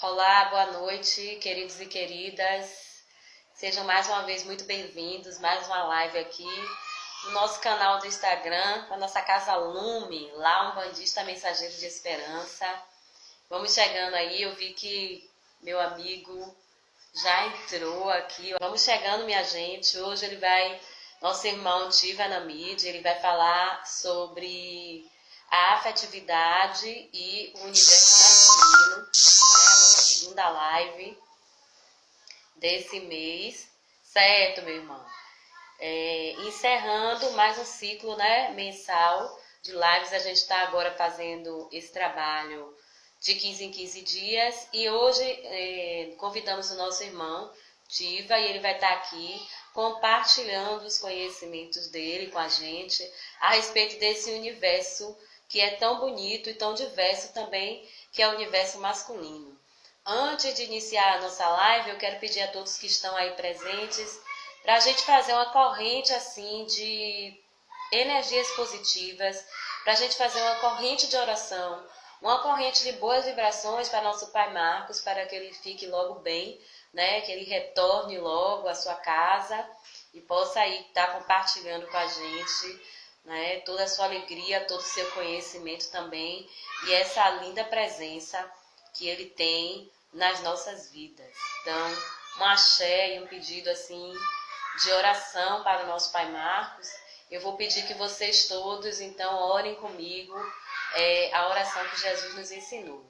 Olá, boa noite, queridos e queridas. Sejam mais uma vez muito bem-vindos, mais uma live aqui no nosso canal do Instagram, com a nossa Casa Lume, lá um bandista mensageiro de esperança. Vamos chegando aí, eu vi que meu amigo já entrou aqui. Vamos chegando, minha gente. Hoje nosso irmão Tiva Namid, ele vai falar sobre a afetividade e o universo masculino, né? A nossa segunda live desse mês, certo, meu irmão? Encerrando mais um ciclo, né, mensal de lives. A gente está agora fazendo esse trabalho de 15 em 15 dias e hoje convidamos o nosso irmão Tiva e ele vai estar aqui compartilhando os conhecimentos dele com a gente a respeito desse universo que é tão bonito e tão diverso também, que é o universo masculino. Antes de iniciar a nossa live, eu quero pedir a todos que estão aí presentes para a gente fazer uma corrente assim de energias positivas, para a gente fazer uma corrente de oração, uma corrente de boas vibrações para nosso Pai Marcos, para que ele fique logo bem, né? Que ele retorne logo à sua casa e possa aí estar compartilhando com a gente, né, toda a sua alegria, todo o seu conhecimento também e essa linda presença que ele tem nas nossas vidas. Então, um axé e um pedido assim de oração para o nosso Pai Marcos. Eu vou pedir que vocês todos, então, orem comigo a oração que Jesus nos ensinou.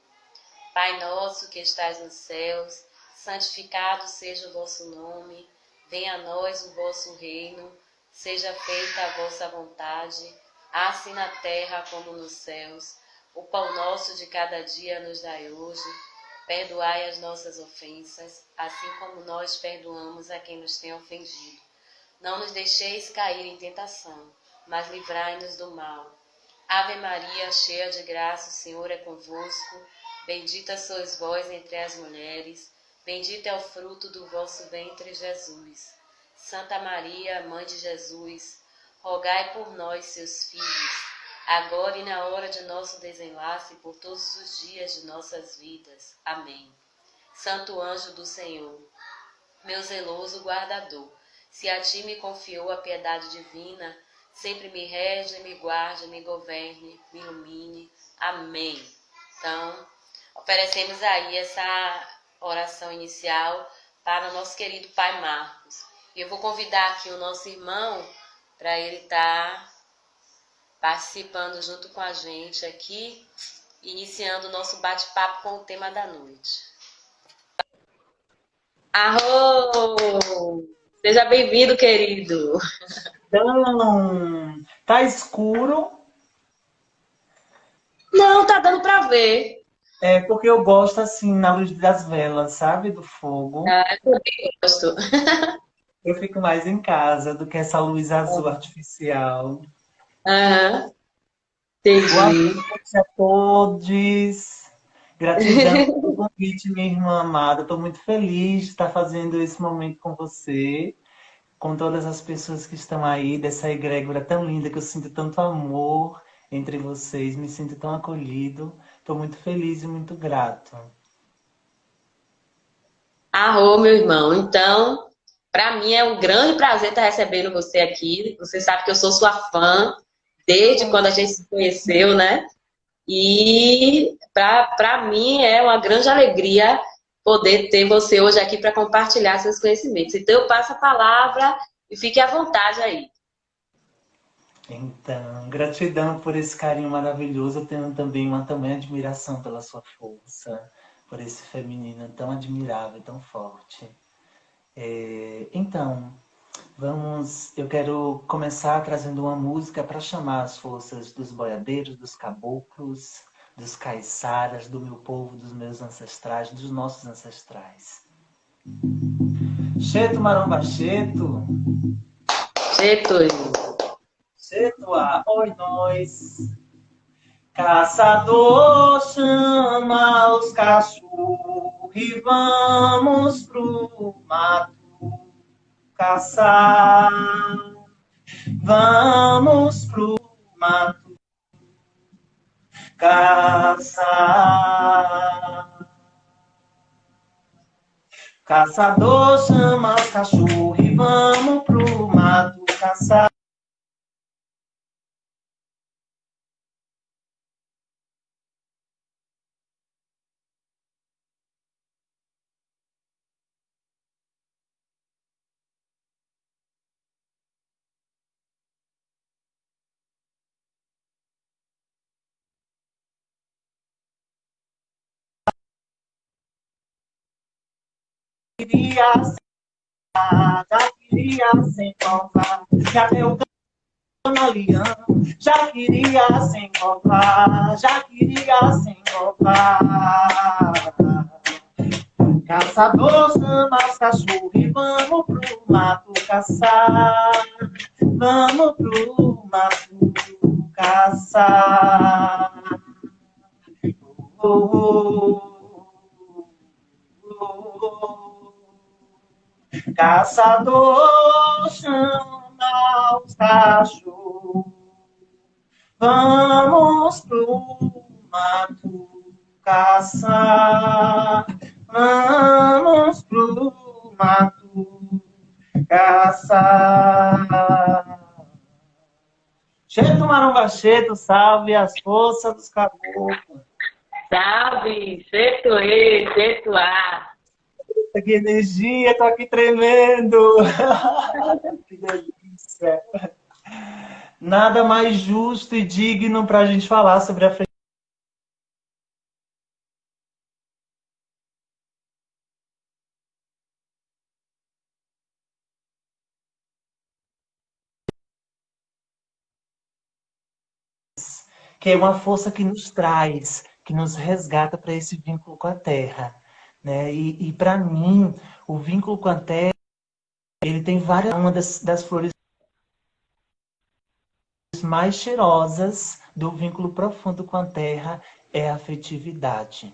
Pai nosso que estás nos céus, santificado seja o vosso nome, venha a nós o vosso reino, seja feita a vossa vontade, assim na terra como nos céus. O pão nosso de cada dia nos dai hoje, perdoai as nossas ofensas, assim como nós perdoamos a quem nos tem ofendido. Não nos deixeis cair em tentação, mas livrai-nos do mal. Ave Maria, cheia de graça, o Senhor é convosco. Bendita sois vós entre as mulheres, bendito é o fruto do vosso ventre, Jesus. Santa Maria, Mãe de Jesus, rogai por nós, seus filhos, agora e na hora de nosso desenlace, por todos os dias de nossas vidas. Amém. Santo anjo do Senhor, meu zeloso guardador, se a ti me confiou a piedade divina, sempre me rege, me guarde, me governe, me ilumine. Amém. Então, oferecemos aí essa oração inicial para o nosso querido Pai Marcos. E eu vou convidar aqui o nosso irmão para ele estar participando junto com a gente aqui, iniciando o nosso bate-papo com o tema da noite. Arro! Seja bem-vindo, querido. Então, tá escuro. Não, tá dando para ver. É porque eu gosto assim na luz das velas, sabe? Do fogo. Ah, eu também gosto. Eu fico mais em casa do que essa luz azul artificial. Aham, Boa entendi. noite a todos. Gratidão pelo convite, minha irmã amada. Estou muito feliz de estar fazendo esse momento com você, com todas as pessoas que estão aí, dessa egrégora tão linda que eu sinto tanto amor entre vocês, me sinto tão acolhido. Estou muito feliz e muito grato. Arro, meu irmão. Então, para mim é um grande prazer estar recebendo você aqui. Você sabe que eu sou sua fã desde quando a gente se conheceu, né? E para mim é uma grande alegria poder ter você hoje aqui para compartilhar seus conhecimentos. Então, eu passo a palavra e fique à vontade aí. Então, gratidão por esse carinho maravilhoso. Eu tenho também uma tamanha admiração pela sua força, por esse feminino tão admirável, tão forte. Então, eu quero começar trazendo uma música para chamar as forças dos boiadeiros, dos caboclos, dos caiçaras, do meu povo, dos meus ancestrais, dos nossos ancestrais. Cheto maromba cheto, Getúlio. cheto a oi nós. Caçador chama os cachorros e vamos pro mato caçar. Vamos pro mato caçar. Caçador chama os cachorros e vamos pro mato caçar. Queria já queria se encontrar, que até o camaleão já queria se encontrar, já queria se encontrar. Caçador chama os cachorros e vamos pro mato caçar, vamos pro mato caçar. Oh, oh, oh, oh. Caçador chama os cachorros, vamos pro mato caçar, vamos pro mato caçar. Cheto Maromba Cheto, salve as forças dos caboclos. Salve, Chetuê, Chetuá. Que energia, tô aqui tremendo. Que delícia. Nada mais justo e digno para a gente falar sobre a que é uma força que nos traz, que nos resgata para esse vínculo com a Terra, né? E para mim, o vínculo com a Terra, ele tem várias, uma das flores mais cheirosas do vínculo profundo com a Terra é a afetividade.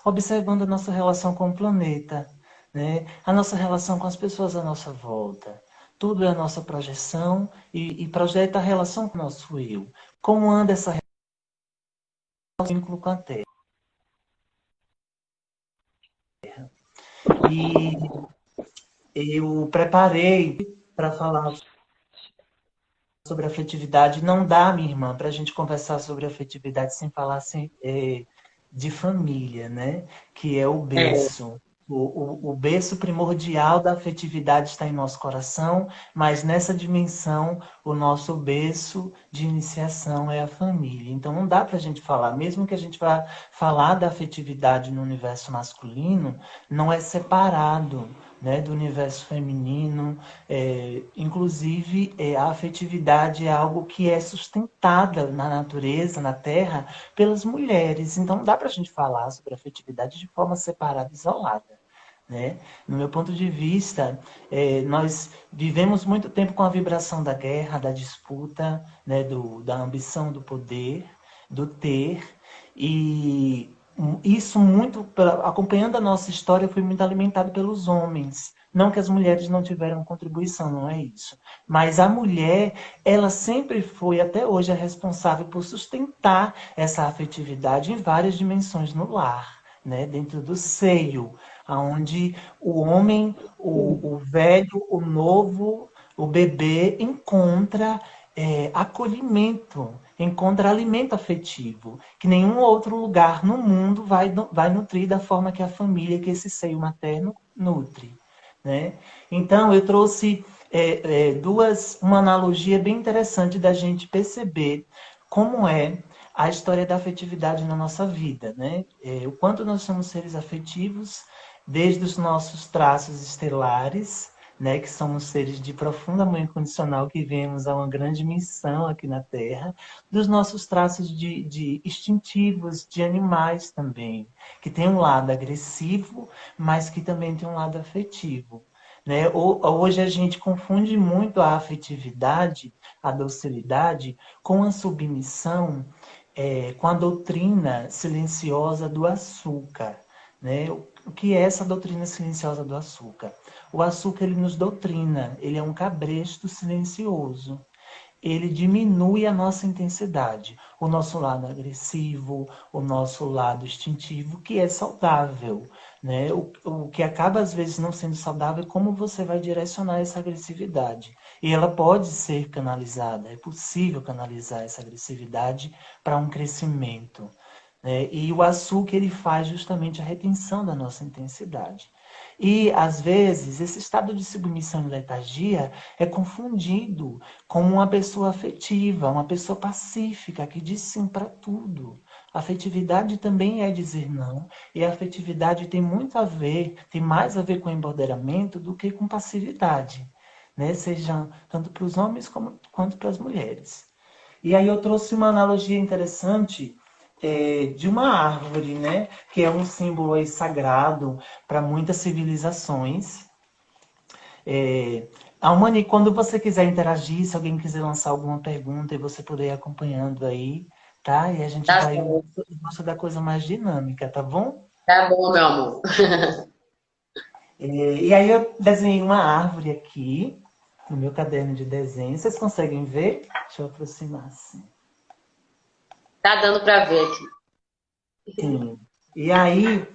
Observando a nossa relação com o planeta, né? A nossa relação com as pessoas à nossa volta. Tudo é a nossa projeção e projeta a relação com o nosso eu. Como anda essa relação vínculo com a Terra? E eu preparei para falar sobre afetividade. Não dá, minha irmã, para a gente conversar sobre afetividade sem falar de família, né? Que é o berço. O berço primordial da afetividade está em nosso coração, mas nessa dimensão, o nosso berço de iniciação é a família. Então, não dá para a gente falar, mesmo que a gente vá falar da afetividade no universo masculino, não é separado, né, do universo feminino. Inclusive, a afetividade é algo que é sustentada na natureza, na Terra, pelas mulheres. Então, não dá para a gente falar sobre afetividade de forma separada, isolada. Né? No meu ponto de vista, nós vivemos muito tempo com a vibração da guerra, da disputa, né? Da ambição do poder, do ter, e isso muito, acompanhando a nossa história, foi muito alimentado pelos homens. Não que as mulheres não tiveram contribuição, não é isso. Mas a mulher, ela sempre foi, até hoje, a responsável por sustentar essa afetividade em várias dimensões no lar, né? Dentro do seio, onde o homem, o velho, o novo, o bebê encontra acolhimento, encontra alimento afetivo, que nenhum outro lugar no mundo vai nutrir da forma que a família, que esse seio materno nutre. Né? Então, eu trouxe uma analogia bem interessante da gente perceber como é a história da afetividade na nossa vida. Né? O quanto nós somos seres afetivos, desde os nossos traços estelares, né, que somos seres de profunda amor incondicional que viemos a uma grande missão aqui na Terra, dos nossos traços de instintivos, de animais também, que tem um lado agressivo, mas que também tem um lado afetivo. Né? Hoje a gente confunde muito a afetividade, a docilidade, com a submissão, com a doutrina silenciosa do açúcar. Né? O que é essa doutrina silenciosa do açúcar? O açúcar, ele nos doutrina, ele é um cabresto silencioso. ele diminui a nossa intensidade, o nosso lado agressivo, o nosso lado instintivo, que é saudável, né? O que acaba às vezes não sendo saudável é como você vai direcionar essa agressividade. E ela pode ser canalizada, é possível canalizar essa agressividade para um crescimento, né? E o açúcar ele faz justamente a retenção da nossa intensidade. E, às vezes, esse estado de submissão e letargia é confundido com uma pessoa afetiva, uma pessoa pacífica, que diz sim para tudo. Afetividade também é dizer não, e a afetividade tem muito a ver, tem mais a ver com empoderamento do que com passividade, né? Seja tanto para os homens quanto para as mulheres. E aí eu trouxe uma analogia interessante de uma árvore, né? Que é um símbolo aí sagrado para muitas civilizações. Almani, quando você quiser interagir, se alguém quiser lançar alguma pergunta e você puder ir acompanhando aí, tá? E a gente Tá vai certo. gosta da coisa mais dinâmica, tá bom? Tá bom, meu amor. E aí eu desenhei uma árvore aqui no meu caderno de desenho. Vocês conseguem ver? Deixa eu aproximar assim. Tá dando para ver aqui. Sim. E aí,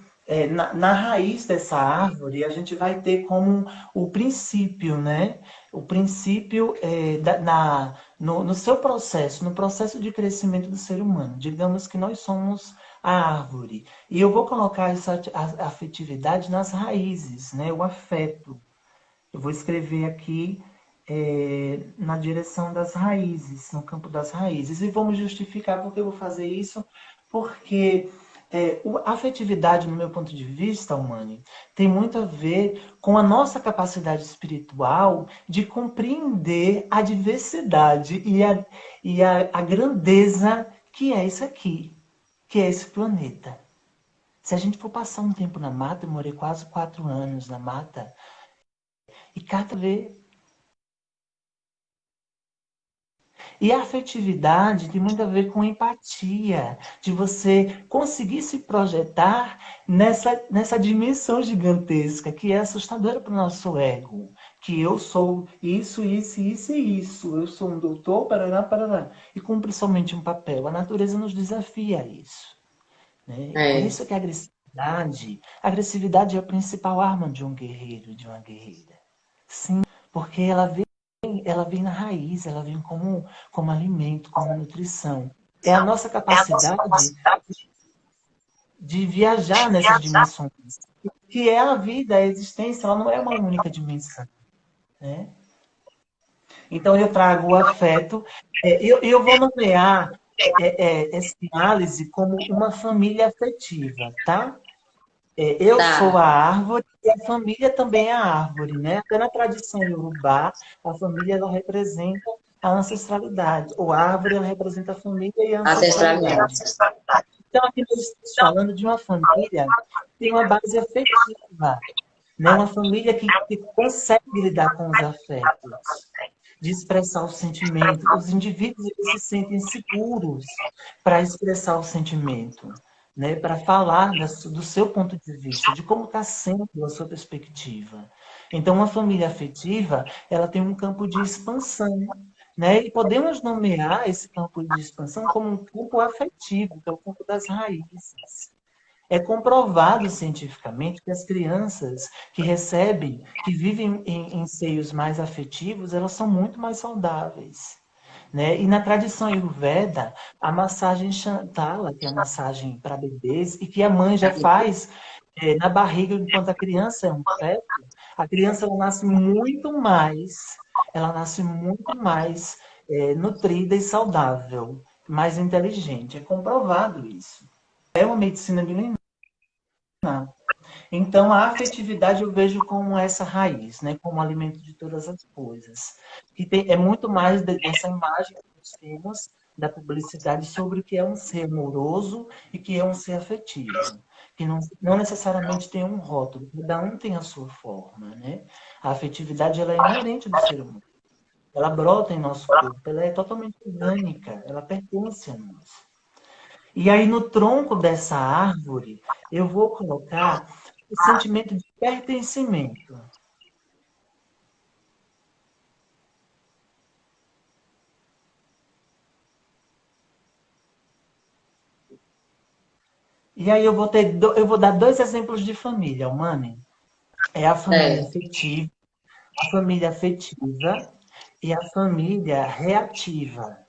na raiz dessa árvore, a gente vai ter como o princípio, né? O princípio no seu processo, no processo de crescimento do ser humano. Digamos que nós somos a árvore. E eu vou colocar essa afetividade nas raízes, né? O afeto. Eu vou escrever aqui na direção das raízes, no campo das raízes. E vamos justificar por que eu vou fazer isso, porque a afetividade, no meu ponto de vista, Humane, tem muito a ver com a nossa capacidade espiritual de compreender a diversidade e a grandeza que é isso aqui, que é esse planeta. Se a gente for passar um tempo na mata, eu morei quase 4 anos na mata, e cada vez. E a afetividade tem muito a ver com empatia, de você conseguir se projetar nessa dimensão gigantesca que é assustadora para o nosso ego. Que eu sou isso, isso, isso e isso. Eu sou um doutor, parará, parará. E cumpre somente um papel. A natureza nos desafia a isso. Né? Por É, isso que a agressividade é a principal arma de um guerreiro, de uma guerreira. Sim, porque ela vem na raiz, ela vem como alimento, como nutrição. É a nossa capacidade de viajar nessas dimensões, que é a vida, a existência, ela não é uma única dimensão. Né? Então eu trago o afeto, eu vou nomear essa análise como uma família afetiva, tá? Eu sou tá. a árvore e a família também é a árvore, né? Até na tradição iorubá, a família ela representa a ancestralidade. Ou a árvore ela representa a família e a Ancestralidade. ancestralidade. Então, aqui nós estamos falando de uma família que tem uma base afetiva, né? Uma família que consegue lidar com os afetos, de expressar o sentimento. Os indivíduos eles se sentem seguros para expressar o sentimento, né? Para falar do seu ponto de vista, de como está sendo a sua perspectiva. Então, uma família afetiva, ela tem um campo de expansão, né? E podemos nomear esse campo de expansão como um campo afetivo, que é o campo das raízes. É comprovado cientificamente que as crianças que vivem em seios mais afetivos, elas são muito mais saudáveis. Né? E na tradição Ayurveda, a massagem Shantala, que é a massagem para bebês, e que a mãe já faz na barriga enquanto a criança é um feto, a criança ela nasce muito mais nutrida e saudável, mais inteligente. É comprovado isso. É uma medicina milenar. Então, a afetividade eu vejo como essa raiz, né? Como alimento de todas as coisas. É muito mais dessa imagem que nós temos da publicidade sobre o que é um ser amoroso e o que é um ser afetivo. Que não necessariamente tem um rótulo, cada um tem a sua forma, né? A afetividade ela é inerente do ser humano. Ela brota em nosso corpo, ela é totalmente orgânica, ela pertence a nós. E aí, no tronco dessa árvore, eu vou colocar o sentimento de pertencimento. E aí eu vou dar dois exemplos de família, Mani. É É, a família afetiva e a família reativa,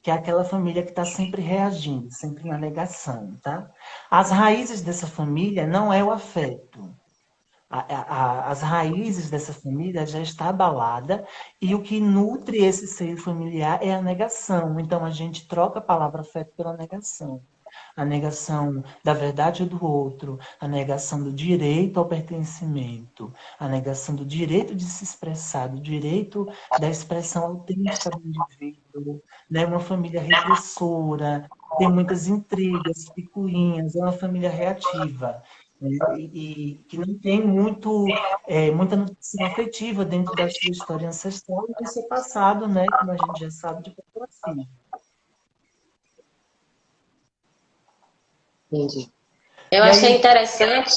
que é aquela família que está sempre reagindo, sempre na negação, tá? As raízes dessa família não é o afeto. As raízes dessa família já está abalada e o que nutre esse seio familiar é a negação. Então a gente troca a palavra afeto pela negação. A negação da verdade do outro, a negação do direito ao pertencimento, a negação do direito de se expressar, do direito da expressão autêntica do indivíduo, né? Uma família repressora, tem muitas intrigas, picuinhas, é uma família reativa, né? E que não tem muita nutrição afetiva dentro da sua história ancestral e do seu passado, né? Como a gente já sabe, de população. entendi. Eu E achei aí, interessante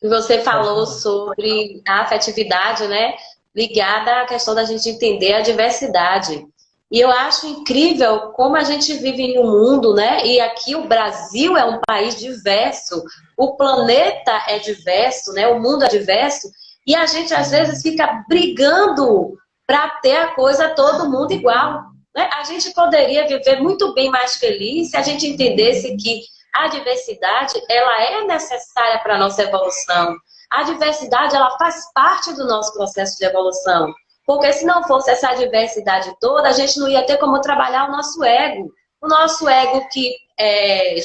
que você pode falou falar. sobre a afetividade, né? Ligada à questão da gente entender a diversidade. E eu acho incrível como a gente vive em um mundo, né? E aqui o Brasil é um país diverso, o planeta é diverso, né? O mundo é diverso, e a gente às vezes fica brigando para ter a coisa todo mundo igual, né? A gente poderia viver muito bem mais feliz se a gente entendesse que a diversidade, ela é necessária para a nossa evolução. A diversidade, ela faz parte do nosso processo de evolução. Porque se não fosse essa diversidade toda, a gente não ia ter como trabalhar o nosso ego. O nosso ego que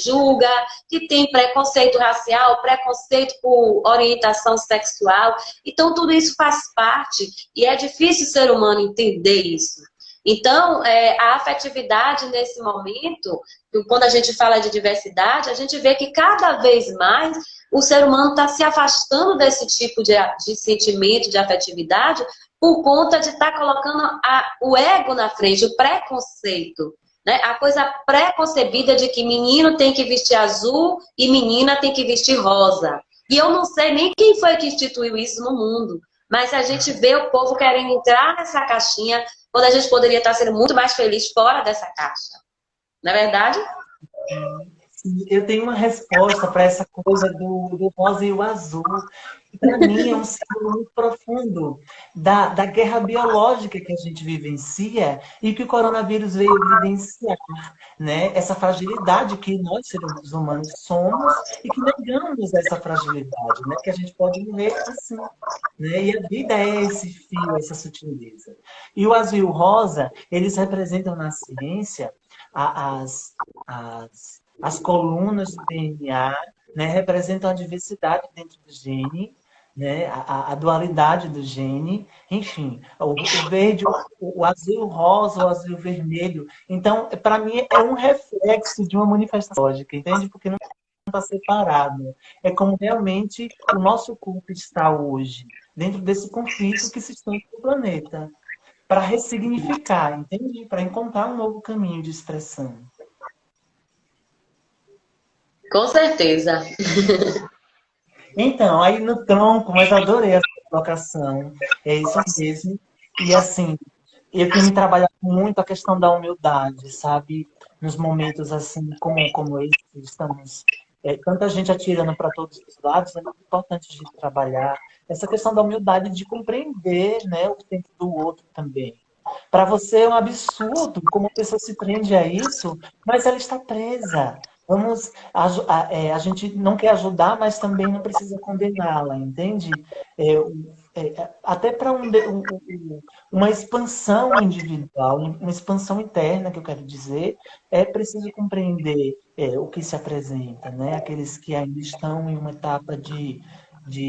julga, que tem preconceito racial, preconceito por orientação sexual. Então, tudo isso faz parte e é difícil o ser humano entender isso. Então, a afetividade nesse momento, quando a gente fala de diversidade, a gente vê que cada vez mais o ser humano está se afastando desse tipo de sentimento, de afetividade, por conta de estar colocando o ego na frente, o preconceito. Né? A coisa pré-concebida de que menino tem que vestir azul e menina tem que vestir rosa. E eu não sei nem quem foi que instituiu isso no mundo, mas a gente vê o povo querendo entrar nessa caixinha quando a gente poderia estar sendo muito mais feliz fora dessa caixa. Não é verdade? Eu tenho uma resposta para essa coisa do rosa e o azul. Para mim, é um símbolo muito profundo da guerra biológica que a gente vivencia e que o coronavírus veio evidenciar, né? Essa fragilidade que nós, seres humanos, somos e que negamos essa fragilidade, né? Que a gente pode morrer assim. Né? E a vida é esse fio, essa sutileza. E o azul e o rosa, eles representam na ciência as colunas do DNA, né? Representam a diversidade dentro do gene, né? A dualidade do gene, enfim, o verde, o azul, o rosa, o azul, o vermelho. Então, para mim, é um reflexo de uma manifestação lógica, entende? Porque não está separado. É como realmente o nosso corpo está hoje, dentro desse conflito que se estende no planeta, para ressignificar, entende? Para encontrar um novo caminho de expressão. Com certeza. Então, aí no tronco, mas eu adorei essa colocação. É isso mesmo. E assim, eu tenho me trabalhado muito a questão da humildade, sabe? Nos momentos assim, como esse, que estamos tanta gente atirando para todos os lados, é muito importante a gente trabalhar essa questão da humildade de compreender, né, o tempo do outro também. Para você é um absurdo como a pessoa se prende a isso, mas ela está presa. A gente não quer ajudar, mas também não precisa condená-la, entende? É, até para uma expansão individual, uma expansão interna, que eu quero dizer, é preciso compreender o que se apresenta, né? Aqueles que ainda estão em uma etapa de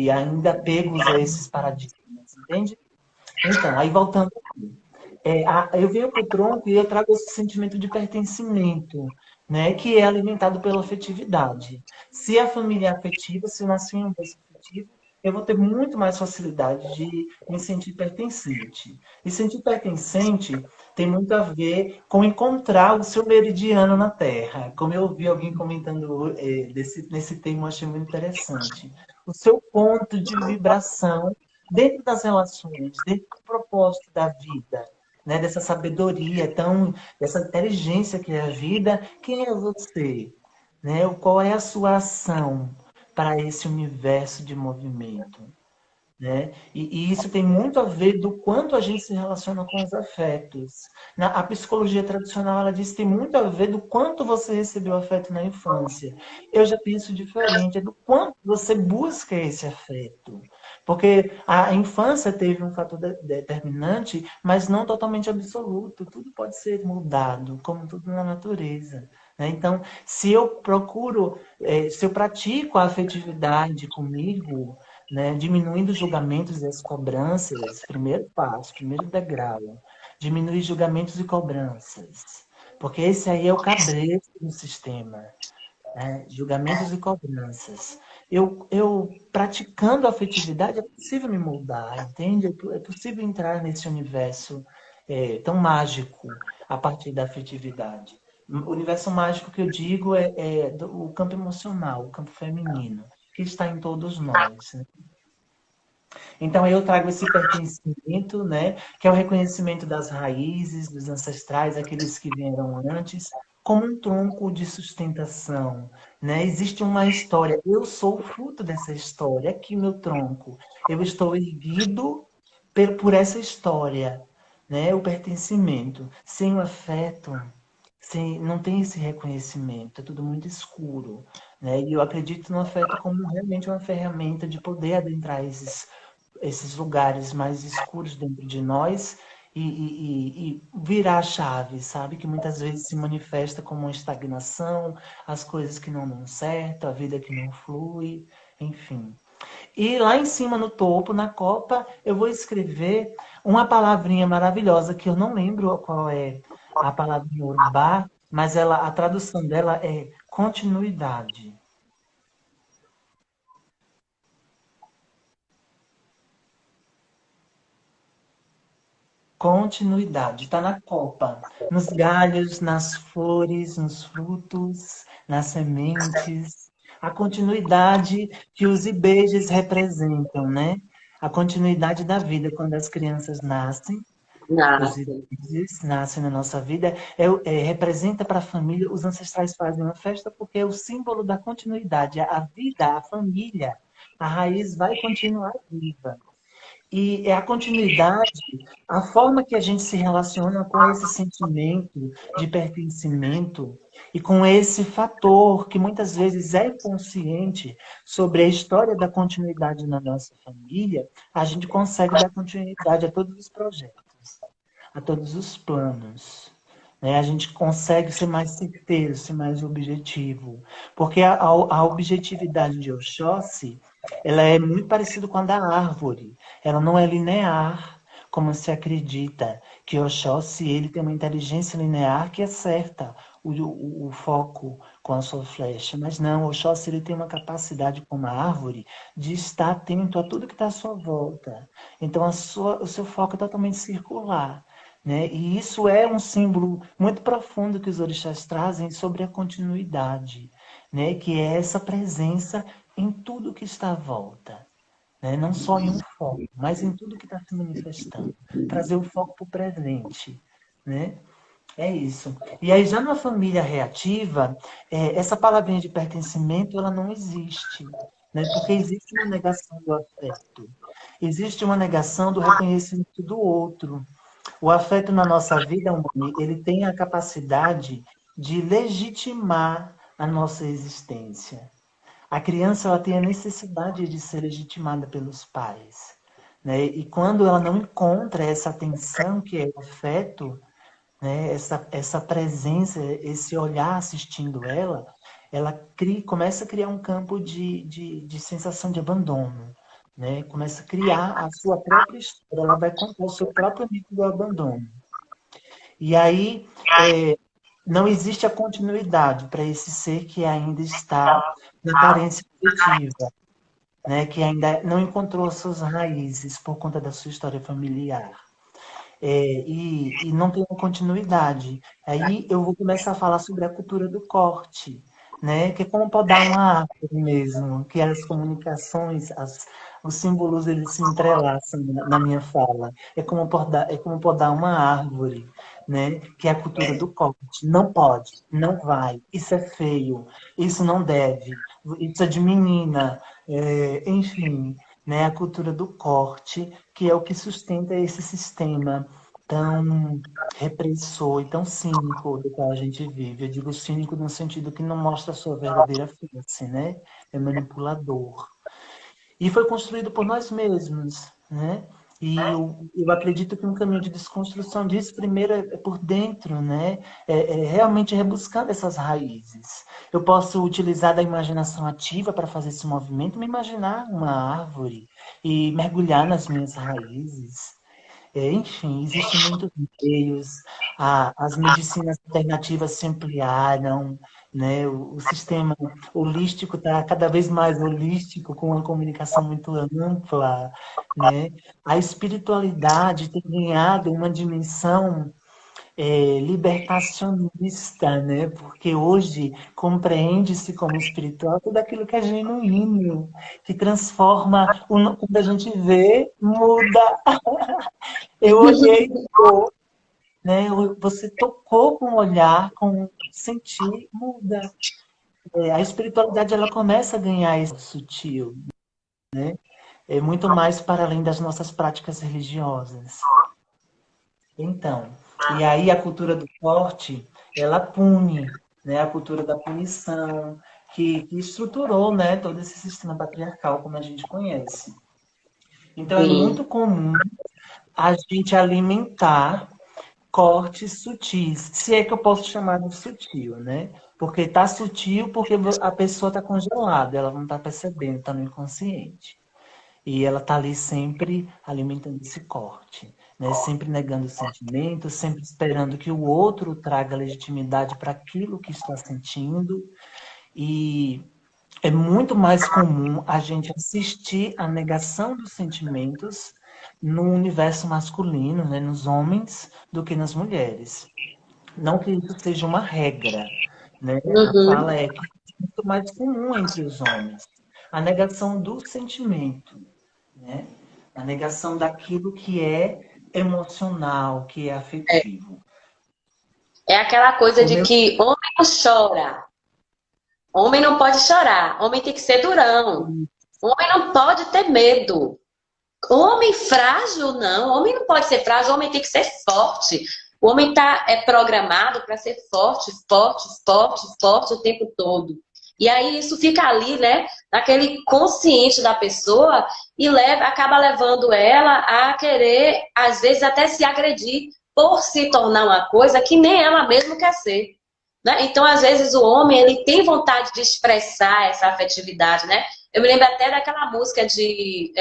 ainda apegos a esses paradigmas, entende? Então, aí voltando eu venho para o tronco e eu trago esse sentimento de pertencimento, né, que é alimentado pela afetividade. Se a família é afetiva, se eu nasci em um berço afetivo, eu vou ter muito mais facilidade de me sentir pertencente. E sentir pertencente tem muito a ver com encontrar o seu meridiano na Terra. Como eu ouvi alguém comentando nesse tema, eu achei muito interessante. O seu ponto de vibração dentro das relações, dentro do propósito da vida, né, dessa sabedoria dessa inteligência que é a vida, quem é você? né? Qual é a sua ação para esse universo de movimento, né? E isso tem muito a ver do quanto a gente se relaciona com os afetos. A psicologia tradicional, ela diz que tem muito a ver do quanto você recebeu afeto na infância. Eu já penso diferente, é do quanto você busca esse afeto. Porque a infância teve um fator determinante, mas não totalmente absoluto. Tudo pode ser mudado, como tudo na natureza, né? Então, se eu procuro, se eu pratico a afetividade comigo, né, diminuindo os julgamentos e as cobranças, primeiro passo, primeiro degrau, diminuir julgamentos e cobranças, porque esse aí é o cabresto do sistema, né? Julgamentos e cobranças. Eu praticando a afetividade é possível me moldar, entende? É possível entrar nesse universo tão mágico a partir da afetividade. O universo mágico que eu digo é o campo emocional, o campo feminino, que está em todos nós, né? Então eu trago esse pertencimento, né, que é o reconhecimento das raízes, dos ancestrais, aqueles que vieram antes, como um tronco de sustentação, né? Existe uma história. Eu sou fruto dessa história. Aqui meu tronco. Eu estou erguido por essa história, né? O pertencimento. Sem o afeto, não tem esse reconhecimento. É tudo muito escuro, né? E eu acredito no afeto como realmente uma ferramenta de poder adentrar esses lugares mais escuros dentro de nós e virar a chave, sabe? Que muitas vezes se manifesta como uma estagnação, as coisas que não dão certo, a vida que não flui, enfim. E lá em cima, no topo, na copa, eu vou escrever uma palavrinha maravilhosa, que eu não lembro qual é a palavra em Urubá, mas a tradução dela é continuidade. Continuidade, está na copa, nos galhos, nas flores, nos frutos, nas sementes. A continuidade que os IBEJs representam, né? A continuidade da vida, quando as crianças nascem, os Nasce. IBEJs nascem na nossa vida, representa para a família, os ancestrais fazem uma festa porque é o símbolo da continuidade, a vida, a família, a raiz vai continuar viva. E é a continuidade, a forma que a gente se relaciona com esse sentimento de pertencimento e com esse fator que muitas vezes é inconsciente sobre a história da continuidade na nossa família, a gente consegue dar continuidade a todos os projetos, a todos os planos, né? A gente consegue ser mais certeiro, ser mais objetivo. Porque a objetividade de Oxóssi, ela é muito parecida com a da árvore. Ela não é linear, como se acredita. Que Oxóssi, ele tem uma inteligência linear que acerta o foco com a sua flecha. Mas não, Oxóssi, ele tem uma capacidade como a árvore de estar atento a tudo que está à sua volta. Então, o seu foco é totalmente circular, né? E isso é um símbolo muito profundo que os orixás trazem sobre a continuidade, né? Que é essa presença em tudo que está à volta, né? Não só em um foco, mas em tudo que está se manifestando. Trazer o foco para o presente, né? É isso. E aí, já na família reativa, essa palavrinha de pertencimento, ela não existe, né? Porque existe uma negação do afeto. Existe uma negação do reconhecimento do outro. O afeto na nossa vida, ele tem a capacidade de legitimar a nossa existência. A criança, ela tem a necessidade de ser legitimada pelos pais, né? E quando ela não encontra essa atenção que é o afeto, né? Essa presença, esse olhar assistindo ela começa a criar um campo de sensação de abandono, né? Começa a criar a sua própria história, ela vai contar o seu próprio mito do abandono. E aí não existe a continuidade para esse ser que ainda está na carência afetiva, né? Que ainda não encontrou suas raízes por conta da sua história familiar. E não tem uma continuidade. Aí eu vou começar a falar sobre a cultura do corte, né? Que é como podar uma árvore mesmo, que as comunicações, os símbolos, eles se entrelaçam na minha fala. É como podar uma árvore, né? Que é a cultura do corte. Não pode, não vai, isso é feio, isso não deve, isso é de menina, enfim, né? A cultura do corte, que é o que sustenta esse sistema tão repressor e tão cínico do qual a gente vive. Eu digo cínico no sentido que não mostra a sua verdadeira face, né? É manipulador. E foi construído por nós mesmos, né? E eu acredito que um caminho de desconstrução disso, primeiro, é por dentro, né? É realmente rebuscando essas raízes. Eu posso utilizar da imaginação ativa para fazer esse movimento, me imaginar uma árvore e mergulhar nas minhas raízes. Enfim, existem muitos meios, as medicinas alternativas se ampliaram, né? O sistema holístico está cada vez mais holístico, com uma comunicação muito ampla, né? A espiritualidade tem ganhado uma dimensão libertacionista, né? Porque hoje compreende-se como espiritual tudo aquilo que é genuíno, que transforma, quando a gente vê, muda. Eu olhei, né? Você tocou com o olhar, com sentir, muda. A espiritualidade ela começa a ganhar esse sutil, né? É muito mais para além das nossas práticas religiosas. Então, e aí a cultura do corte, ela pune, né? A cultura da punição, que estruturou, né, todo esse sistema patriarcal como a gente conhece. Então é Sim. muito comum a gente alimentar cortes sutis, se é que eu posso chamar de sutil, né? Porque tá sutil porque a pessoa tá congelada, ela não tá percebendo, tá no inconsciente. E ela tá ali sempre alimentando esse corte, né? Sempre negando o sentimento, sempre esperando que o outro traga legitimidade para aquilo que está sentindo. E é muito mais comum a gente assistir a negação dos sentimentos no universo masculino, né, nos homens, do que nas mulheres. Não que isso seja uma regra, né? A Uhum. fala é que é muito mais comum entre os homens. A negação do sentimento, né? A negação daquilo que é emocional, que é afetivo. É aquela coisa O de meu que homem não chora, homem não pode chorar, homem tem que ser durão, homem não pode ter medo. Homem frágil, não. Homem não pode ser frágil, homem tem que ser forte. O homem programado para ser forte, forte, forte, forte o tempo todo. E aí isso fica ali, né, naquele consciente da pessoa e acaba levando ela a querer, às vezes, até se agredir por se tornar uma coisa que nem ela mesma quer ser. Né? Então, às vezes, o homem ele tem vontade de expressar essa afetividade, né? Eu me lembro até daquela música de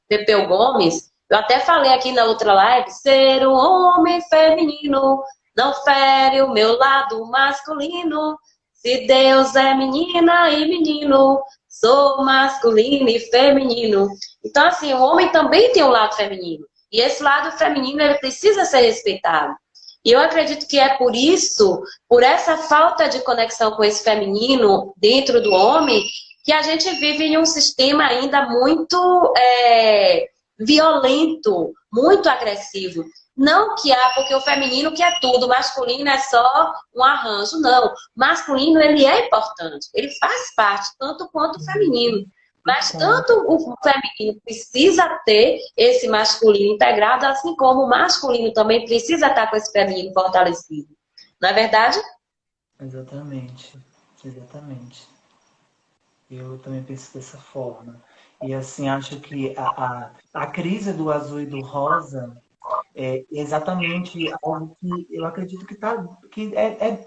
Pepeu Gomes. Eu até falei aqui na outra live, ser um homem feminino não fere o meu lado masculino. Se Deus é menina e menino, sou masculino e feminino. Então, assim, o homem também tem um lado feminino. E esse lado feminino, ele precisa ser respeitado. E eu acredito que é por isso, por essa falta de conexão com esse feminino dentro do homem, que a gente vive em um sistema ainda muito violento, muito agressivo. Não que porque o feminino quer tudo, o masculino é só um arranjo. Não, o masculino ele é importante, ele faz parte, tanto quanto o feminino. Mas tanto o feminino precisa ter esse masculino integrado, assim como o masculino também precisa estar com esse feminino fortalecido. Não é verdade? Exatamente, exatamente. Eu também penso dessa forma. E assim, acho que a crise do azul e do rosa é exatamente algo que eu acredito que,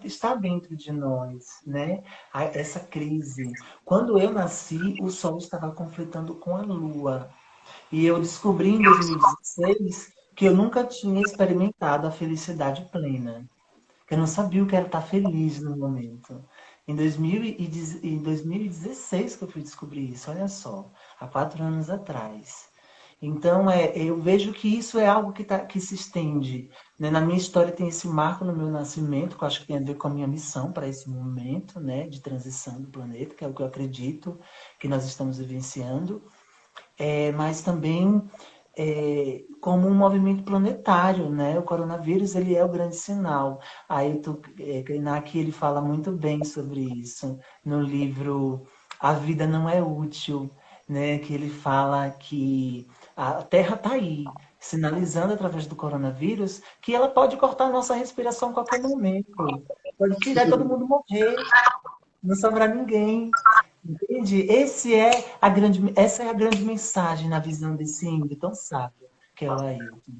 está dentro de nós, né? Essa crise. Quando eu nasci, o Sol estava conflitando com a Lua. E eu descobri em 2016 que eu nunca tinha experimentado a felicidade plena. Eu não sabia o que era estar feliz no momento. Em 2016 que eu fui descobrir isso, olha só, há 4 anos atrás. Então, eu vejo que isso é algo que se estende. Né? Na minha história tem esse marco no meu nascimento, que eu acho que tem a ver com a minha missão para esse momento, né, de transição do planeta, que é o que eu acredito que nós estamos vivenciando. Mas também como um movimento planetário, né? O coronavírus, ele é o grande sinal. Krenak, ele fala muito bem sobre isso no livro A Vida Não É Útil, né? Que ele fala que a Terra está aí, sinalizando através do coronavírus que ela pode cortar a nossa respiração a qualquer momento. Pode tirar todo mundo morrer, não sobrar ninguém. Entende? Essa é a grande mensagem na visão desse índio tão sábio, que é o Ailton.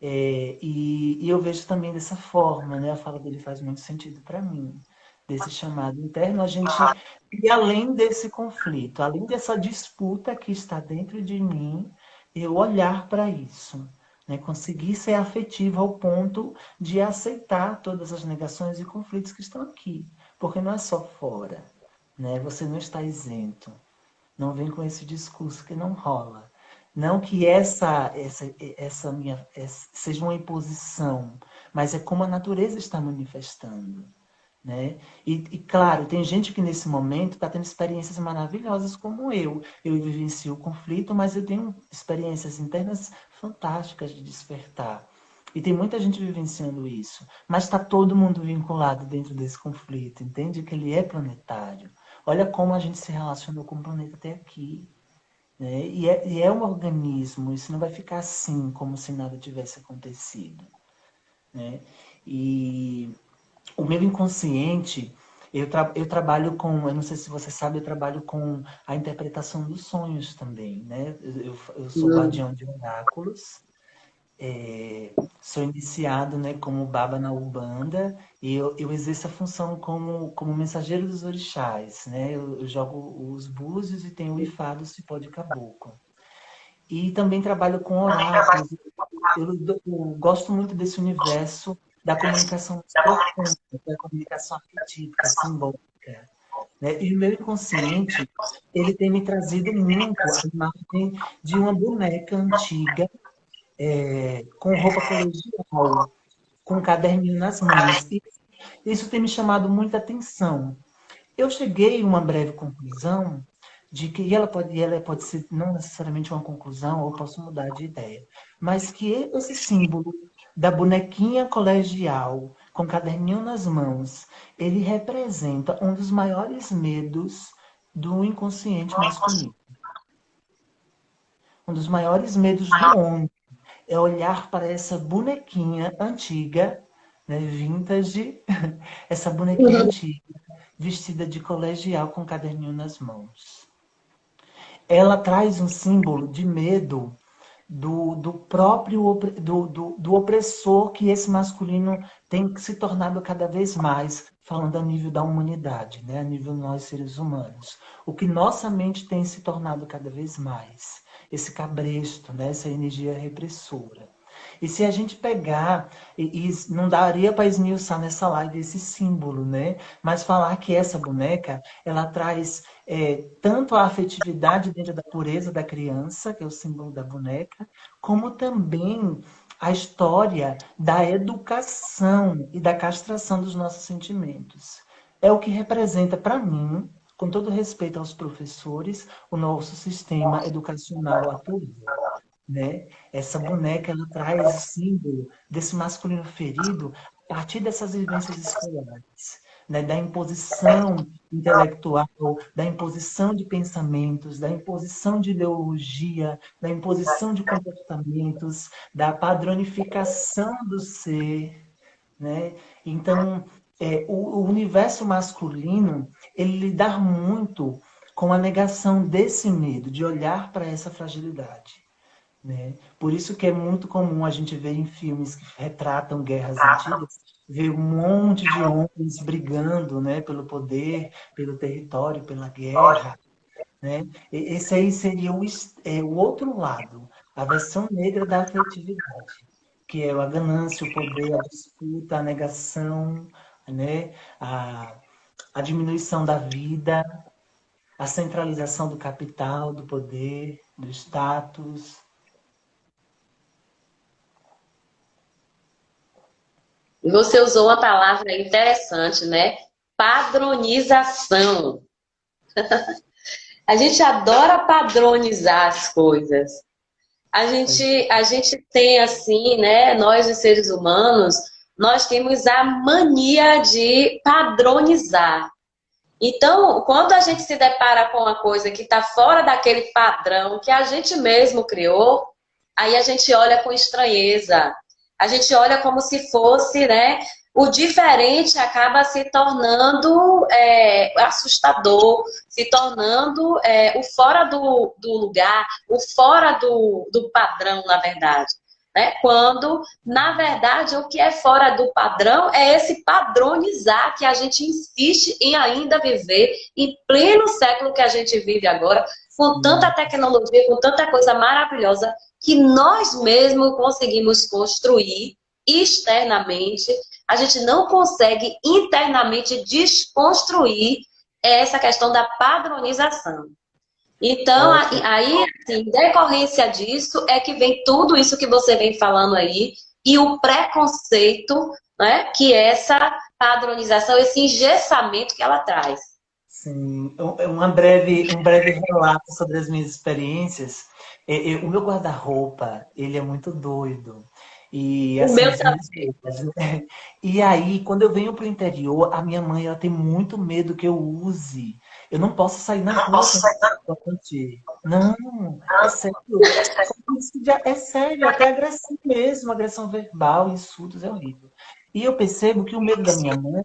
E eu vejo também dessa forma, né? A fala dele faz muito sentido para mim. Desse chamado interno, a gente ir além desse conflito, além dessa disputa que está dentro de mim, eu olhar para isso. Né? Conseguir ser afetivo ao ponto de aceitar todas as negações e conflitos que estão aqui. Porque não é só fora. Né? Você não está isento. Não vem com esse discurso que não rola. Não que seja uma imposição, mas é como a natureza está manifestando. Né? Claro, tem gente que nesse momento está tendo experiências maravilhosas como eu. Eu vivencio o conflito, mas eu tenho experiências internas fantásticas de despertar. E tem muita gente vivenciando isso. Mas está todo mundo vinculado dentro desse conflito. Entende que ele é planetário. Olha como a gente se relacionou com o planeta até aqui. Né? E é um organismo. Isso não vai ficar assim, como se nada tivesse acontecido. Né? E o meu inconsciente, eu trabalho com, eu não sei se você sabe, eu trabalho com a interpretação dos sonhos também, né? Eu sou guardião de oráculos, sou iniciado, né, como Baba na Umbanda, e eu exerço a função como mensageiro dos orixás, né? Eu jogo os búzios e tenho o Ifá do Cipó de Caboclo. E também trabalho com oráculos. Eu gosto muito desse universo da comunicação profunda, da comunicação arquetípica, simbólica. Né? E o meu inconsciente, ele tem me trazido muito a imagem de uma boneca antiga, com roupa colegial, com um caderninho nas mãos. E isso tem me chamado muita atenção. Eu cheguei a uma breve conclusão de que ela pode ser não necessariamente uma conclusão, ou posso mudar de ideia, mas que esse símbolo da bonequinha colegial com caderninho nas mãos, ele representa um dos maiores medos do inconsciente masculino. Um dos maiores medos do homem é olhar para essa bonequinha antiga, né, vintage, essa bonequinha antiga, vestida de colegial com caderninho nas mãos. Ela traz um símbolo de medo do próprio do opressor que esse masculino tem se tornado cada vez mais, falando a nível da humanidade, né? A nível de nós seres humanos. O que nossa mente tem se tornado cada vez mais. Esse cabresto, né? Essa energia repressora. E se a gente pegar, e não daria para esmiuçar nessa live esse símbolo, né? Mas falar que essa boneca, ela traz tanto a afetividade dentro da pureza da criança, que é o símbolo da boneca, como também a história da educação e da castração dos nossos sentimentos. É o que representa para mim, com todo respeito aos professores, o nosso sistema educacional atual. Né? Essa boneca, ela traz o símbolo desse masculino ferido a partir dessas vivências escolares, né? Da imposição intelectual, da imposição de pensamentos, da imposição de ideologia, da imposição de comportamentos, da padronificação do ser, né? Então, o universo masculino, ele lidar muito com a negação desse medo, de olhar para essa fragilidade. Né? Por isso que é muito comum a gente ver em filmes que retratam guerras antigas, ver um monte de homens brigando, né, pelo poder, pelo território, pela guerra. Né? Esse aí seria o outro lado, a versão negra da afetividade, que é a ganância, o poder, a disputa, a negação, né? a diminuição da vida, a centralização do capital, do poder, do status. E você usou uma palavra interessante, né? Padronização. A gente adora padronizar as coisas. A gente tem assim, né? Nós, os seres humanos, nós temos a mania de padronizar. Então, quando a gente se depara com uma coisa que está fora daquele padrão que a gente mesmo criou, aí a gente olha com estranheza. A gente olha como se fosse, né? O diferente acaba se tornando assustador, se tornando o fora do lugar, o fora do padrão, na verdade. Né? Quando, na verdade, o que é fora do padrão é esse padronizar que a gente insiste em ainda viver em pleno século que a gente vive agora, com tanta tecnologia, com tanta coisa maravilhosa que nós mesmos conseguimos construir externamente, a gente não consegue internamente desconstruir essa questão da padronização. Então, aí, assim, em decorrência disso, é que vem tudo isso que você vem falando aí, e o preconceito, né, que essa padronização, esse engessamento que ela traz. Sim, um breve relato sobre as minhas experiências. O meu guarda-roupa, ele é muito doido. E O assim, meu as minhas também. roupas, né? E aí, quando eu venho pro interior, a minha mãe, ela tem muito medo que eu use. Eu não posso sair na rua sem desodorante. Não, é sério. É sério, até agressão mesmo, agressão verbal, insultos, é horrível. E eu percebo que o medo da minha mãe,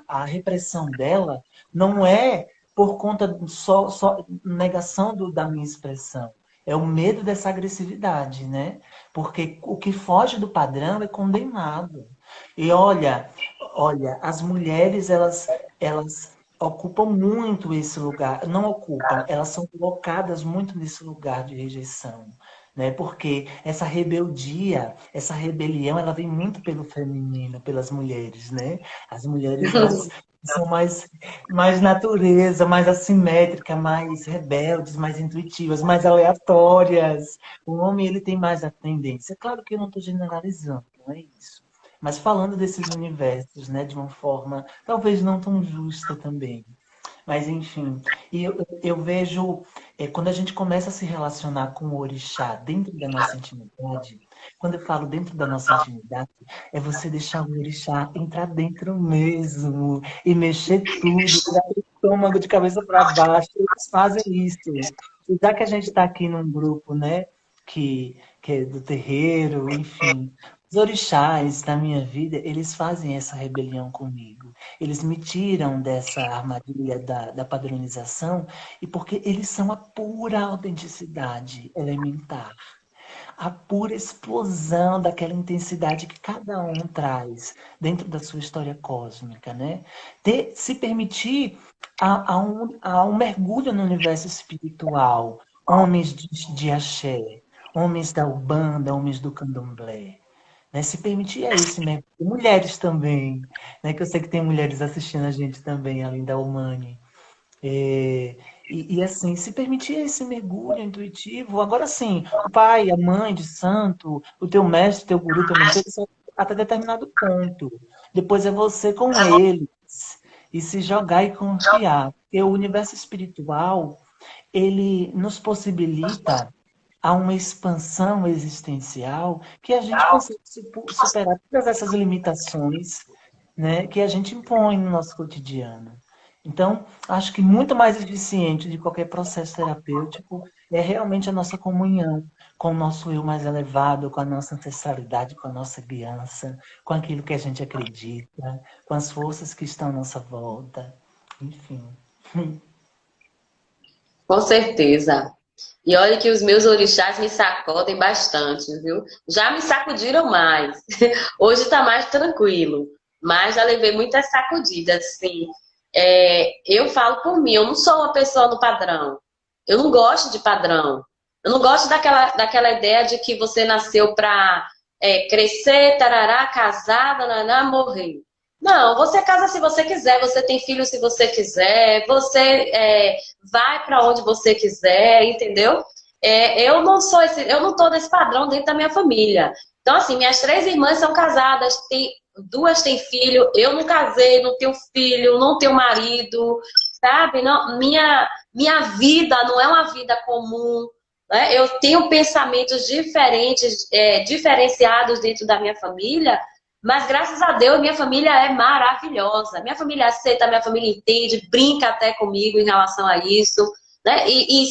a repressão dela, não é por conta só negação da minha expressão. É o medo dessa agressividade, né? Porque o que foge do padrão é condenado. E olha, as mulheres, elas ocupam muito esse lugar. Não ocupam, elas são colocadas muito nesse lugar de rejeição. Né? Porque essa rebeldia, essa rebelião, ela vem muito pelo feminino, pelas mulheres, né? As mulheres, elas são mais natureza, mais assimétrica, mais rebeldes, mais intuitivas, mais aleatórias. O homem, ele tem mais a tendência. Claro que eu não estou generalizando, não é isso. Mas falando desses universos, né, de uma forma talvez não tão justa também. Mas, enfim, e eu vejo, quando a gente começa a se relacionar com o orixá dentro da nossa intimidade, quando eu falo dentro da nossa intimidade, é você deixar o orixá entrar dentro mesmo e mexer tudo, tirar o estômago de cabeça para baixo. Eles fazem isso. E já que a gente está aqui num grupo, né, que é do terreiro, enfim, os orixás da minha vida, eles fazem essa rebelião comigo. Eles me tiram dessa armadilha da padronização, e porque eles são a pura autenticidade elementar, a pura explosão daquela intensidade que cada um traz dentro da sua história cósmica, né? Se permitir a um mergulho no universo espiritual, homens de axé, homens da Umbanda, homens do Candomblé. Né, se permitir a esse mergulho. Mulheres também, né, que eu sei que tem mulheres assistindo a gente também, além da Humane. Assim, se permitir esse mergulho intuitivo, agora sim, o pai, a mãe de santo, o teu mestre, teu guru, teu mentor, eles são até determinado ponto. Depois é você com eles e se jogar e confiar. Porque o universo espiritual, ele nos possibilita a uma expansão existencial que a gente consegue superar todas essas limitações, né, que a gente impõe no nosso cotidiano. Então, acho que muito mais eficiente de qualquer processo terapêutico é realmente a nossa comunhão com o nosso eu mais elevado, com a nossa ancestralidade, com a nossa criança, com aquilo que a gente acredita, com as forças que estão à nossa volta, enfim. Com certeza. E olha que os meus orixás me sacodem bastante, viu? Já me sacudiram mais. Hoje está mais tranquilo, mas já levei muitas sacudidas, sim. Eu falo por mim, eu não sou uma pessoa no padrão. Eu não gosto de padrão. Eu não gosto daquela ideia de que você nasceu para crescer, tarará, casar, nananá, morrer. Não, você casa se você quiser, você tem filho se você quiser, você vai para onde você quiser, entendeu? Eu não sou eu não tô nesse padrão dentro da minha família. Então, assim, minhas 3 irmãs são casadas, duas têm filho, eu não casei, não tenho filho, não tenho marido, sabe? Não, minha vida não é uma vida comum, né? Eu tenho pensamentos diferentes, diferenciados dentro da minha família, mas graças a Deus minha família é maravilhosa. Minha família aceita, minha família entende, brinca até comigo em relação a isso, né? E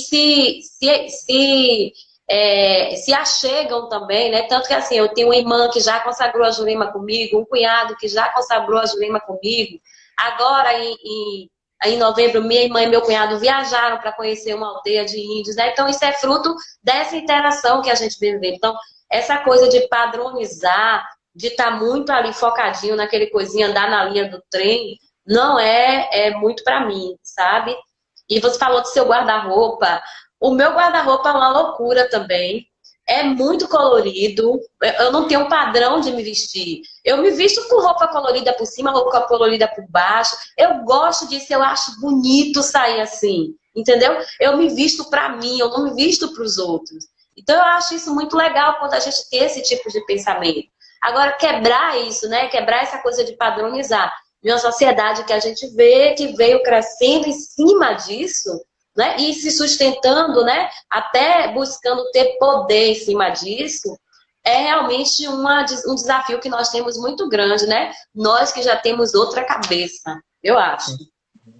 se achegam também, né? Tanto que assim, eu tenho uma irmã que já consagrou a Jurema comigo, um cunhado que já consagrou a Jurema comigo. Agora, em novembro, minha irmã e meu cunhado viajaram para conhecer uma aldeia de índios, né? Então, isso é fruto dessa interação que a gente vive. Então, essa coisa de padronizar, de estar muito ali focadinho naquele coisinha, andar na linha do trem, não é muito para mim, sabe? E você falou do seu guarda-roupa. O meu guarda-roupa é uma loucura também. É muito colorido. Eu não tenho um padrão de me vestir. Eu me visto com roupa colorida por cima, roupa colorida por baixo. Eu gosto disso, eu acho bonito sair assim. Entendeu? Eu me visto para mim, eu não me visto para os outros. Então eu acho isso muito legal quando a gente tem esse tipo de pensamento. Agora, quebrar isso, né? Quebrar essa coisa de padronizar. De uma sociedade que a gente vê que veio crescendo em cima disso, né? E se sustentando, né? Até buscando ter poder em cima disso, é realmente um desafio que nós temos muito grande, né? Nós que já temos outra cabeça, eu acho.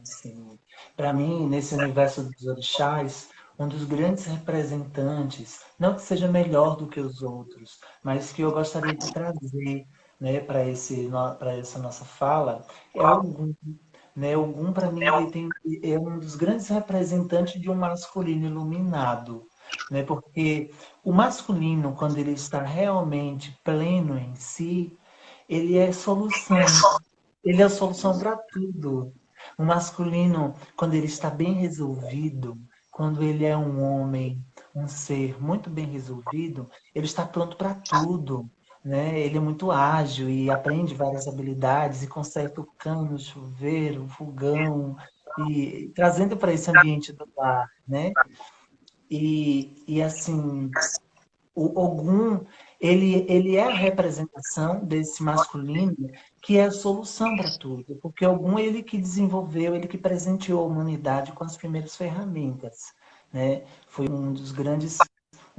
Sim. Para mim, nesse universo dos orixás, um dos grandes representantes, não que seja melhor do que os outros, mas que eu gostaria de trazer, né, para essa nossa fala, é Ogum. Né? Ogum, para mim, é um dos grandes representantes de um masculino iluminado. Né? Porque o masculino, quando ele está realmente pleno em si, ele é solução. Ele é a solução para tudo. O masculino, quando ele está bem resolvido, quando ele é um homem, um ser muito bem resolvido, ele está pronto para tudo. Né? Ele é muito ágil e aprende várias habilidades e conserta o cano, o chuveiro, o fogão, e trazendo para esse ambiente do lar. Né? E assim, o Ogum, ele é a representação desse masculino que é a solução para tudo. Porque Ogum, ele que desenvolveu, ele que presenteou a humanidade com as primeiras ferramentas. Né? Foi um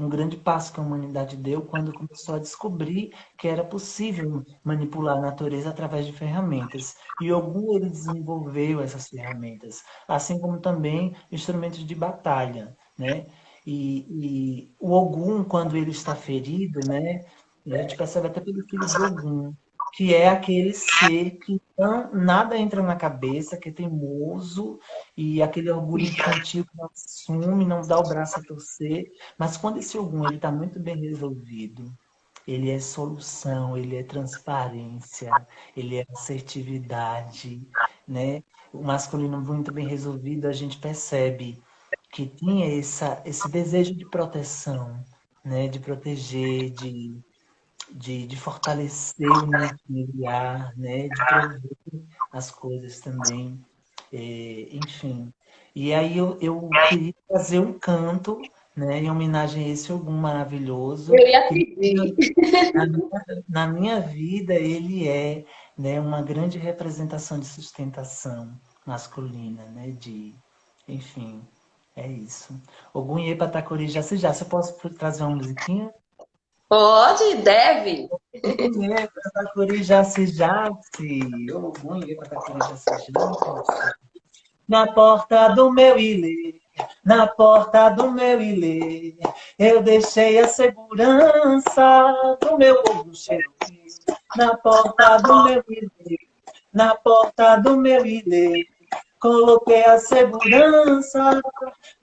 grande passo que a humanidade deu quando começou a descobrir que era possível manipular a natureza através de ferramentas. E Ogum, ele desenvolveu essas ferramentas, assim como também instrumentos de batalha, né? E o Ogum, quando ele está ferido, né? A gente percebe até pelo filho de Ogum, que é aquele ser que nada entra na cabeça, que é teimoso, e aquele orgulho infantil que não assume, não dá o braço a torcer. Mas quando esse Ogum ele está muito bem resolvido, ele é solução, ele é transparência, ele é assertividade, né? O masculino muito bem resolvido, a gente percebe que tinha esse desejo de proteção, né? De proteger, de fortalecer o ninho familiar, né? De prover as coisas também, enfim. E aí eu queria fazer um canto, né? Em homenagem a esse Ogum maravilhoso, Eu ia que pedir. na minha vida ele é, né, uma grande representação de sustentação masculina, né? Enfim, é isso. Ogum e Patacuri já se já. Você posso trazer uma musiquinha? Pode, deve. Ogum e Patacuri já se já se. Ogum e Patacuri já se já. Na porta do meu ilê, na porta do meu ilê, eu deixei a segurança do meu Ogum Cherokee. Na porta do meu ilê, na porta do meu ilê, coloquei a segurança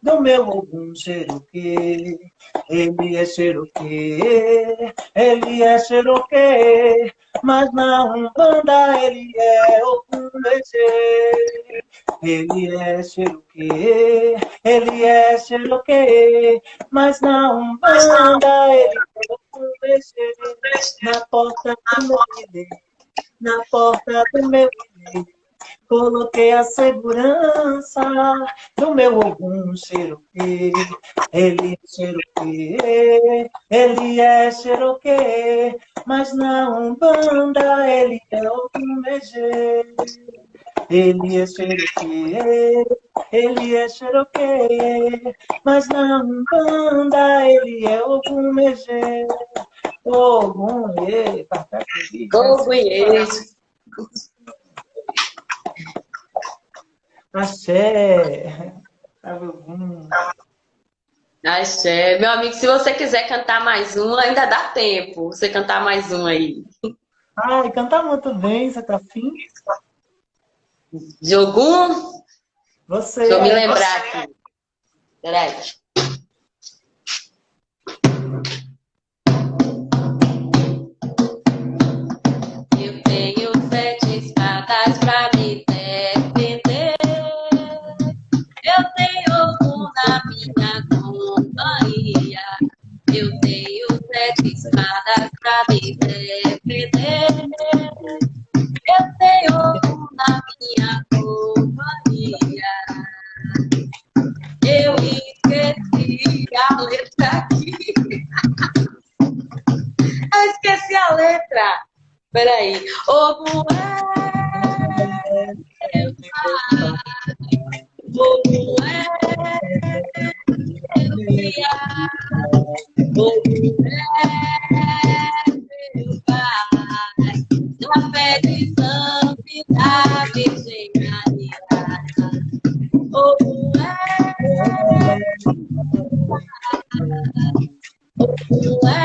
do meu Ogum Cherokee. Ele é Cherokee, ele é Cherokee, mas na Umbanda ele é Ogum Lexê. Ele é Cherokee, ele é Cherokee, mas na Umbanda ele é Ogum Lexê. Na porta do meu ilê, na porta do meu ilê, coloquei a segurança do meu Ogum Cherokee. Ele é Cherokee, ele é Cherokee, mas na Umbanda ele é Ogum Legê. Ele é xerequê, ele é xeroquê, mas na Umbanda ele é Ogumegê. Ogumê, Pataquiri, Ogunhês. Axé. Ogum. Axé. Meu amigo, se você quiser cantar mais uma, ainda dá tempo. Você cantar mais uma aí. Ai, canta muito bem, você tá afim? De Ogum? Você Deixa eu me aí, lembrar aqui. Peraí. Eu tenho 7 espadas pra me defender. Eu tenho Ogum na minha companhia. Eu tenho 7 espadas pra me defender. Eu tenho Ogum na minha companhia. Eu esqueci a letra aqui. Eu esqueci a letra. Peraí. Ogum é meu pai. Ogum é meu criado. Ogum é meu pai. Na fé de santo e da Virgem Maria. Ogum é Ogum é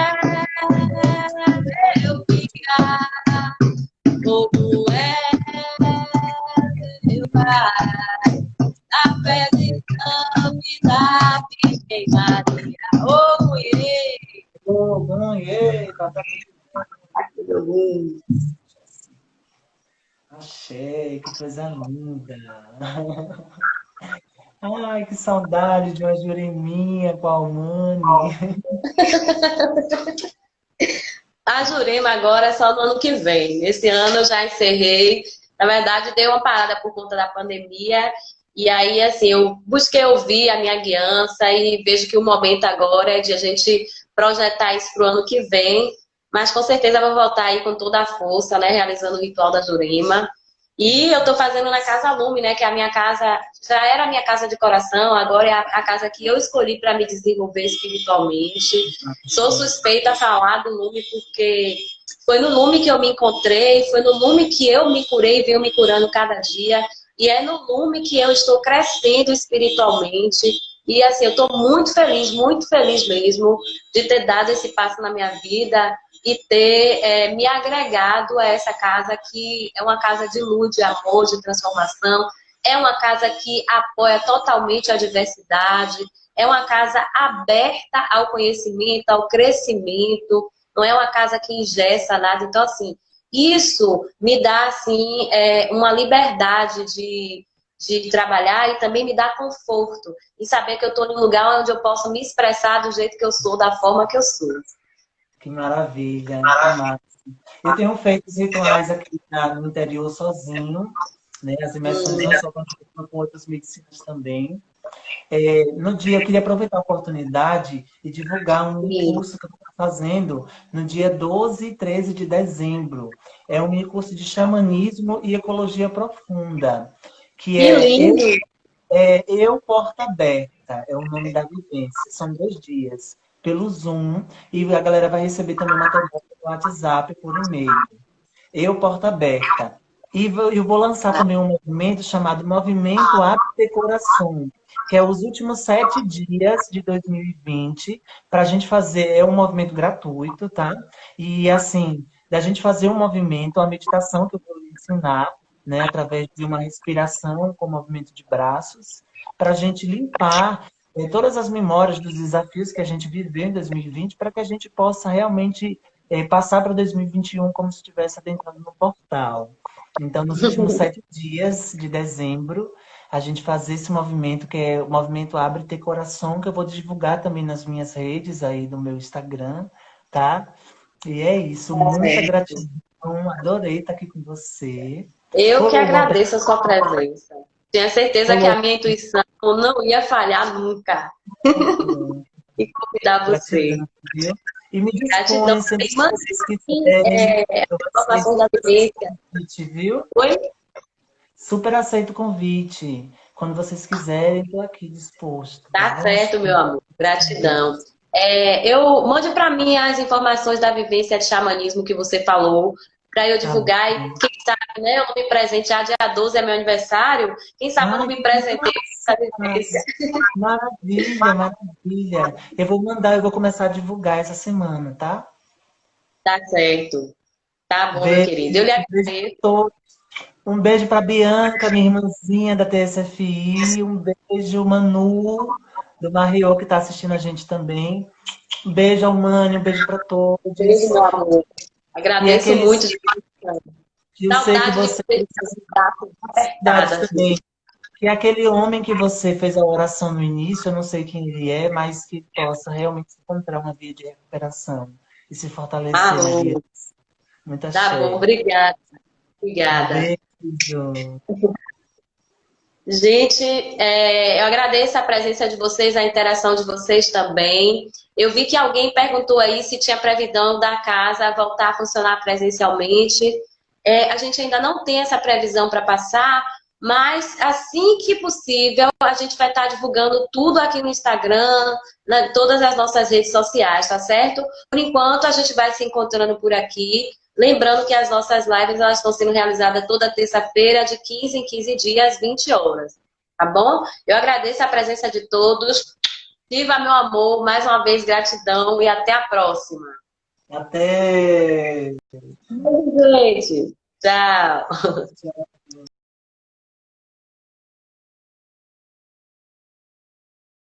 meu criado. Ogum é meu pai. Na fé de santo e da Virgem Maria. Ogum Ogum, Ogum. Axé, que coisa linda. Ai, que saudade de uma Jureminha com a Almani. A Jurema agora é só no ano que vem. Esse ano eu já encerrei. Na verdade, dei uma parada por conta da pandemia. E aí, assim, eu busquei ouvir a minha guiança e vejo que o momento agora é de a gente projetar isso para o ano que vem. Mas com certeza eu vou voltar aí com toda a força, né? Realizando o ritual da Jurema. E eu tô fazendo na Casa Lume, né? Que é a minha casa, já era a minha casa de coração, agora é a casa que eu escolhi para me desenvolver espiritualmente. Sou suspeita a falar do Lume porque foi no Lume que eu me encontrei, foi no Lume que eu me curei e venho me curando cada dia. E é no Lume que eu estou crescendo espiritualmente. E assim, eu estou muito feliz mesmo de ter dado esse passo na minha vida e ter me agregado a essa casa que é uma casa de luz, de amor, de transformação. É uma casa que apoia totalmente a diversidade. É uma casa aberta ao conhecimento, ao crescimento. Não é uma casa que engessa nada. Então, assim, isso me dá, assim, uma liberdade de trabalhar e também me dá conforto. E saber que eu estou num lugar onde eu posso me expressar do jeito que eu sou, da forma que eu sou. Que maravilha, que massa. Eu tenho feito os rituais aqui no interior sozinho, né? As imersões não só com outras medicinas também. No dia, eu queria aproveitar a oportunidade e divulgar um curso que eu estou fazendo no dia 12 e 13 de dezembro. É um mini curso de xamanismo e ecologia profunda, que Que lindo! Eu Porta Aberta, é o nome da vivência. São 2 dias, pelo Zoom, e a galera vai receber também material pelo WhatsApp, por e-mail. Eu Porta Aberta. E eu vou lançar também um movimento chamado Movimento Abre Coração, que é os últimos 7 dias de 2020, para a gente fazer, é um movimento gratuito, tá? E assim, da gente fazer um movimento, uma meditação que eu vou ensinar, né, através de uma respiração com movimento de braços, para a gente limpar todas as memórias dos desafios que a gente viveu em 2020, para que a gente possa realmente passar para 2021 como se estivesse adentrando no portal. Então, nos últimos 7 dias de dezembro, a gente fazer esse movimento, que é o movimento Abre Teu Coração, que eu vou divulgar também nas minhas redes aí no meu Instagram, tá? E é isso, muita gratidão, adorei estar aqui com você. Eu que agradeço a sua presença. Tinha certeza que a minha intuição não ia falhar nunca. E convidar você. Viu? E me Gratidão. dispõe, se vocês quiserem, Informação da vivência. viu? Oi? Super aceito o convite. Quando vocês quiserem, estou aqui disposto. Tá Tá bom? certo, meu amor. Gratidão. Mande para mim as informações da vivência de xamanismo que você falou, para eu Tá bom. divulgar. E quem sabe, né, eu não me presentear, dia 12 é meu aniversário. Quem sabe eu não Ai, me que presentei com essa massa! vivência. Maravilha, maravilha. Eu vou começar a divulgar essa semana, tá? Tá certo. Tá bom, meu Beijo, querido. Eu lhe beijo pra agradeço. todos. Um beijo para Bianca, minha irmãzinha da TSFI. Um beijo, Manu, do Marriô, que está assistindo a gente também. Um beijo ao Mani, um beijo para Beijo, todos. meu amor. E Agradeço aqueles muito de coração. que eu sei que Saudade de você você, cidade apertada. também. Que aquele homem que você fez a oração no início, eu não sei quem ele é, mas que possa realmente encontrar uma via de recuperação e se fortalecer na Amor. vida. Muita Tá bom, axé. obrigada. Um Obrigada. beijo. Gente, eu agradeço a presença de vocês, a interação de vocês também. Eu vi que alguém perguntou aí se tinha previsão da casa voltar a funcionar presencialmente. A gente ainda não tem essa previsão para passar, mas assim que possível, a gente vai estar divulgando tudo aqui no Instagram, todas as nossas redes sociais, tá certo? Por enquanto, a gente vai se encontrando por aqui. Lembrando que as nossas lives elas estão sendo realizadas toda terça-feira, de 15 em 15 dias, 20 horas. Tá bom? Eu agradeço a presença de todos. Viva, meu amor. Mais uma vez, gratidão e até a próxima. Até. Beijo, gente. Tchau. Tchau.